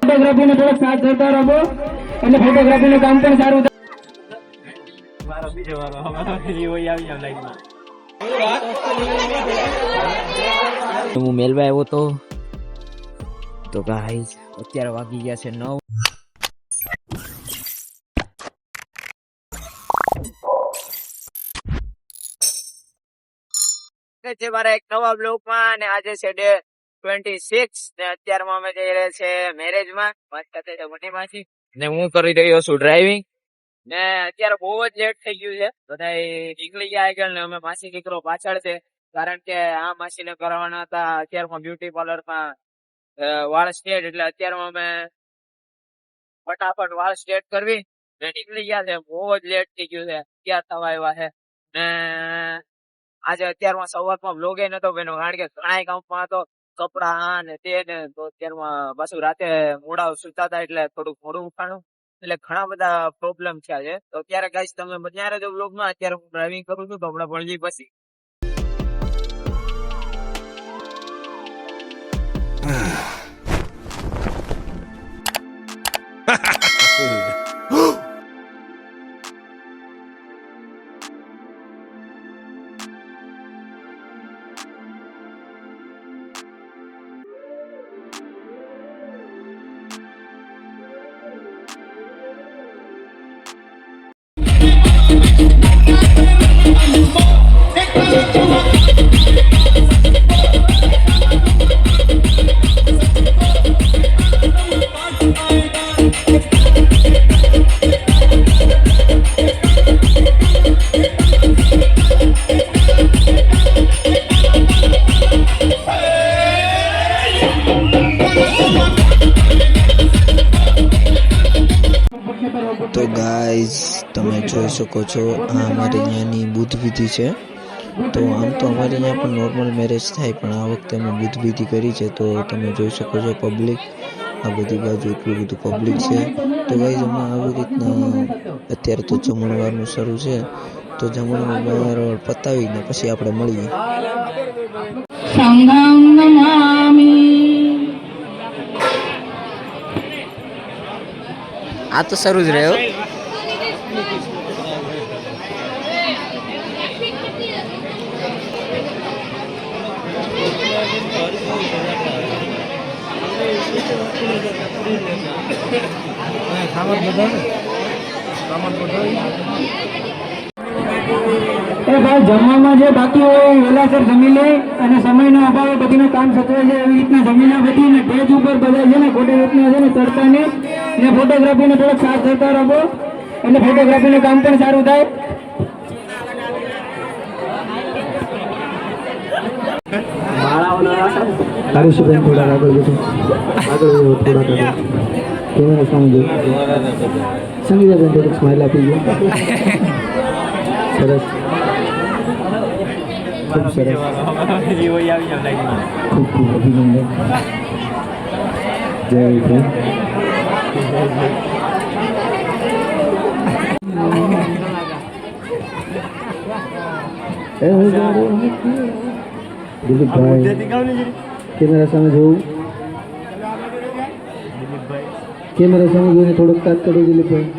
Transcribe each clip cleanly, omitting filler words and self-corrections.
ફોટોગ્રાફીને થોડોક સાથ કરતા રહો એટલે ફોટોગ્રાફીનું કામ પણ સારું થાય. મારો બીજો વારો આવી જાવ લાઈનમાં. હું મેલવા આવ્યો તો ગાઈસ અત્યારે વાગી ગયા છે 9. છે મારા એક નવા બ્લોગમાં અને આજે છે ડે 26 ને અત્યારમાં અમે જઈ રહ્યા છે મેરેજમાં. વાત કરતે છે મોટી માસી ને હું કરી રહ્યો છું ડ્રાઇવિંગ ને અત્યારે બહુ જ લેટ થઈ ગયું છે. બધા નીકળી ગયા આગળ ને અમે માસી દીકરો પાછળ છે કારણ કે આ માસીને કરવાના હતા અત્યારમાં બ્યુટી પાર્લરમાં વાળ સ્ટ્રેટ એટલે અત્યારમાં અમે ફટાફટ વાળ સ્ટ્રેટ કરવી ને નીકળી ગયા છે. બહુ જ લેટ થઈ ગયું છે. અત્યાર થવા આવ્યા છે ને આજે અત્યારમાં સવારમાં બ્લોગે નતો બન્યો કારણ કે ઘણા કામમાં હતો કપડા ને તે ને તો અત્યારમાં પાછું રાતે મોડા સુતા હતા એટલે થોડુંક મોડું ઉઠાણું એટલે ઘણા બધા પ્રોબ્લેમ થયા છે. તો અત્યારે ગાઈસ તમે બન્યા રહેજો બ્લોગમાં. અત્યારે હું ડ્રાઇવિંગ કરું છું તો હમણાં ભણજી પછી તો ગાઈઝ તમે જોઈ શકો છો આ અમારે અહીંયાની બુદ્ધ વિધિ છે. તો આમ તો અમારે અહીંયા પણ નોર્મલ મેરેજ થાય પણ આ વખતે અમે બુદ્ધ વિધિ કરી છે. તો તમે જોઈ શકો છો પબ્લિક આ બધી બાજુ એટલું બધું પબ્લિક છે. તો ગાઈઝ અમે આવી રીતના અત્યારે તો જમણવારનું શરૂ છે તો જમણવાર પતાવીને પછી આપણે મળીએ. આ તો શરૂ જ રહ્યો. એ ભાઈ જમવામાં જે બાકી હોય વહેલાસર જમી લે અને સમયનો અભાવે બધીનું કામ સચવાય છે એવી રીતના જમીને બધી ને સ્ટેજ ઉપર બધા છે ને ખોટી રીતના છે ને ચડતા ને ફોટોગ્રાફીને થોડોક સાથ કરતા રહો એટલે ફોટોગ્રાફીનું કામ પણ સારું થાય. હરીશભાઈ થોડા આગળ બધું આગળ થોડા આગળ કેમેરા સામે સંગીતાબેન થોડીક સ્માઇલ આપી ગયો. સરસ ખૂબ સરસ ખૂબ ખૂબ અભિનંદન. જય વિક્રમ. દિલીપભાઈ કેમેરા સામે જોવું. કેમેરા સામે જોઈને થોડુંક કાટ કરો દિલીપભાઈ.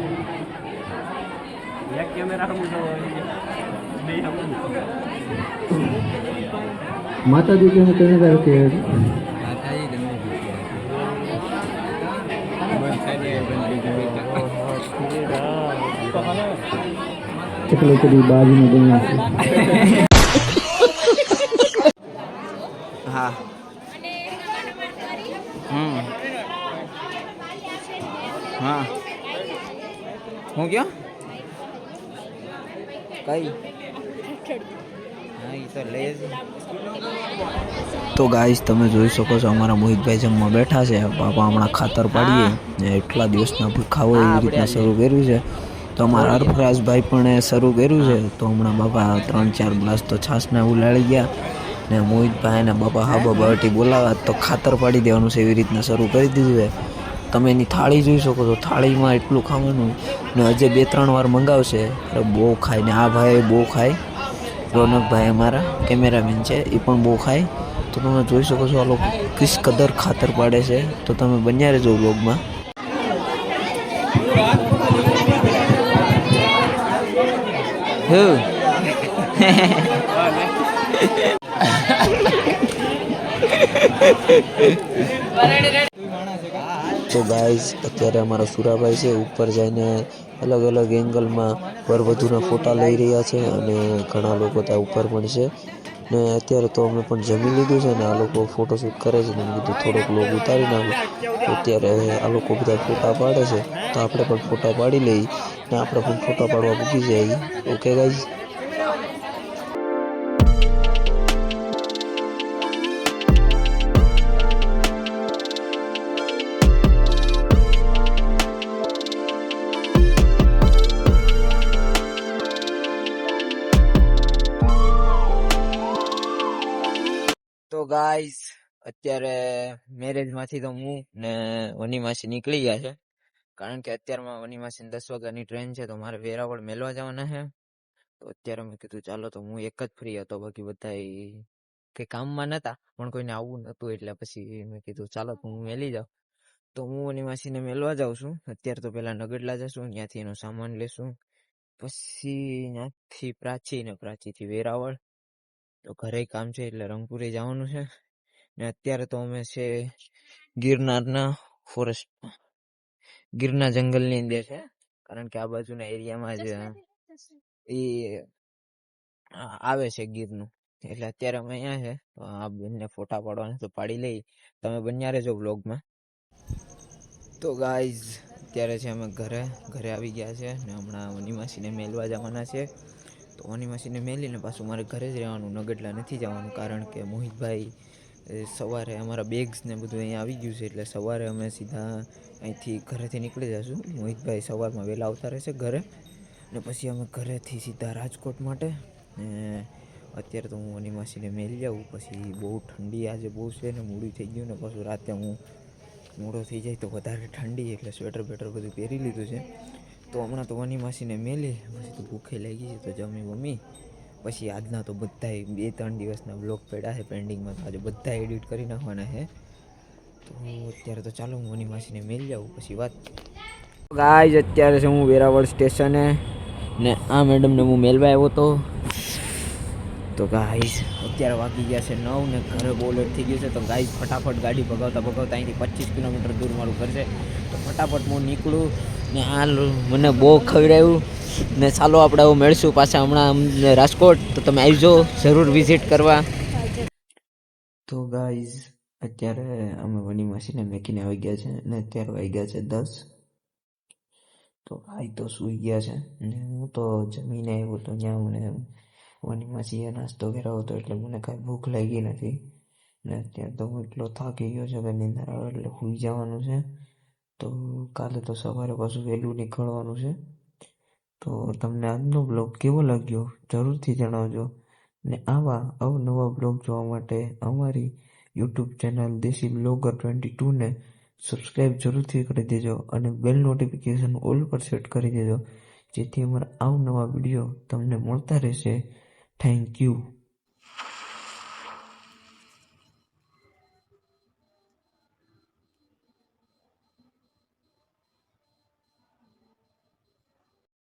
માતાજી કે હું કેને તારે કે કેટલી બધી બાજુમાં બન્યા છે. હા હા હું ક્યાં કઈ તો ગાઈઝ તમે જોઈ શકો છો અમારા મોહિતભાઈ જમવા બેઠા છે. બાપા હમણાં ખાતર પાડીએ ને એટલા દિવસના ભૂખા હોય એવી રીતના શરૂ કર્યું છે. તો અમારા હરફરાજભાઈ પણ શરૂ કર્યું છે. તો હમણાં બાપા 3-4 ગ્લાસ તો છાશના ઉલાળી ગયા ને મોહિતભાઈ ને બાપા હા બાટી બોલાવા તો ખાતર પાડી દેવાનું છે એવી રીતના શરૂ કરી દીધું છે. તમે એની થાળી જોઈ શકો છો. થાળીમાં એટલું ખાવાનું ને હજે 2-3 વાર મંગાવશે. બહુ ખાય ને આ ભાઈ બહુ ખાય. રોનકભાઈ અમારા કેમેરામેન છે એ પણ બહુ ખાય તો તમે જોઈ શકો છો આ લોકો કિસ કદર ખાતર પાડે છે. તો તમે બન્યા રહેજો વ્લોગમાં. તો ગાઈઝ અત્યારે અમારા સુરાભાઈ છે ઉપર જઈને અલગ અલગ એંગલમાં વરવધુના ફોટા લઈ રહ્યા છે અને ઘણા લોકો ત્યાં ઉપર પણ છે ને અત્યારે તો અમે પણ જમી લીધું છે ને આ લોકો ફોટોશૂટ કરે છે ને મેં કીધું થોડોક લોગ ઉતારી નાખું. અત્યારે આ લોકો બધા ફોટા પાડે છે તો આપણે પણ ફોટા પાડી લઈએ ને આપણે પણ ફોટા પાડવા મૂકી જઈએ. Okay guys. તો ગાઈસ અત્યારે મેરેજ માંથી તો હું ને વની માસી નીકળી ગયા છે, કારણ કે અત્યારમાં વની માસી 10 વાગ્યાની ટ્રેન છે તો મારે વેરાવળ મેલવા જવાના છે. તો અત્યારે મેં કીધું ચાલો, તો હું એક જ ફ્રી હતો, બાકી બધા કઈ કામમાં નતા, પણ કોઈને આવવું નતું એટલે પછી મેં કીધું ચાલો તો હું મેલી જાઉં. તો હું વની માસીને મેલવા જાઉં છું. અત્યારે તો પેલા નગડલા જશું, ત્યાંથી એનો સામાન લેશું, પછી ત્યાંથી પ્રાચીથી વેરાવળ. તો ઘરે કામ છે એટલે રંગપુરે જવાનું છે. ને અત્યારે તો અમે છે ગિરનારના ફોરેસ્ટમાં, ગીરના જંગલની અંદર છે, કારણ કે આ બાજુના એરિયામાં જ એ આવે છે ગીરનું, એટલે અત્યારે અમે અહીંયા છે. તો આ બંને ફોટા પાડવાના તો પાડી લઈ, તમે બન્યા રહેજો વ્લોગમાં. તો ગાઈઝ અત્યારે છે અમે ઘરે આવી ગયા છે ને હમણાં વની માસીને મેલવા જવાના છે. તો વની માસીને મેલીને પાછું મારે ઘરે જ રહેવાનું, નગડલા નથી જવાનું, કારણ કે મોહિતભાઈ સવારે અમારા બેગ્સ ને બધું અહીંયા આવી ગયું છે, એટલે સવારે અમે સીધા અહીંથી ઘરેથી નીકળી જશું. મોહિતભાઈ સવારમાં વહેલા આવતા રહેશે ઘરે, ને પછી અમે ઘરેથી સીધા રાજકોટ માટે. ને અત્યારે તો હું વની માસીને મેલી જાઉં, પછી બહુ ઠંડી આજે બહુ છે ને મોડું થઈ ગયું ને પાછું રાતે હું મોડો થઈ જાય તો વધારે ઠંડી, એટલે સ્વેટર બેટર બધું પહેરી લીધું છે. તો હમણાં તો વની માસીને મેલી, પછી તો ભૂખે લાગી છે તો જમી પછી આજના તો બધાય 2-3 દિવસના બ્લોગ પડ્યા છે પેન્ડિંગમાં, તો આજે બધા એડિટ કરી નાખવાના છે. તો અત્યારે તો ચાલો હું વની માસીને મેલી જાઉં, પછી વાત. ગાઈઝ અત્યારે છે હું વેરાવળ સ્ટેશને, ને આ મેડમને હું મેલવા આવ્યો હતો. તો ગાઈઝ અત્યારે વાગી ગયા છે 9 ને ઘરે બહુ લેટ થઈ ગયું છે. તો ગાઈઝ ફટાફટ ગાડી ભગાવતા અહીંથી 25 કિલોમીટર દૂર મારું ઘર છે, તો ફટાફટ હું નીકળું. ને આ મને બહુ ખવડાવ્યું ને ચાલો આપણે આવું મળશું પાછા હમણાં રાજકોટ, તો તમે આવજો જરૂર વિઝિટ કરવા. તો ગાઈઝ અત્યારે અમે વની માસીને મેકીને આવી ગયા છે ને અત્યારે વાગ્યા છે 10. તો ભાઈ તો સૂઈ ગયા છે ને હું તો જમીને આવ્યો તો ત્યાં મને વની માસીએ નાસ્તો કરાવ્યો હતો, એટલે મને કાંઈ ભૂખ લાગી નથી. ને અત્યારે તો હું એટલો થાકી ગયો છે કે નીંદર આવે એટલે સૂઈ જવાનું છે. તો કાલે તો સવારે પાછું વહેલું નીકળવાનું છે. તો તમને આજનો બ્લોગ કેવો લાગ્યો જરૂરથી જણાવજો, ને આવા અવનવા બ્લોગ જોવા માટે અમારી યુટ્યુબ ચેનલ દેશી બ્લોગર 22 ને સબસ્ક્રાઈબ જરૂરથી કરી દેજો અને બેલ નોટિફિકેશન ઓલ પર સેટ કરી દેજો, જેથી અમારા અવનવા વિડીયો તમને મળતા રહેશે. Thank you.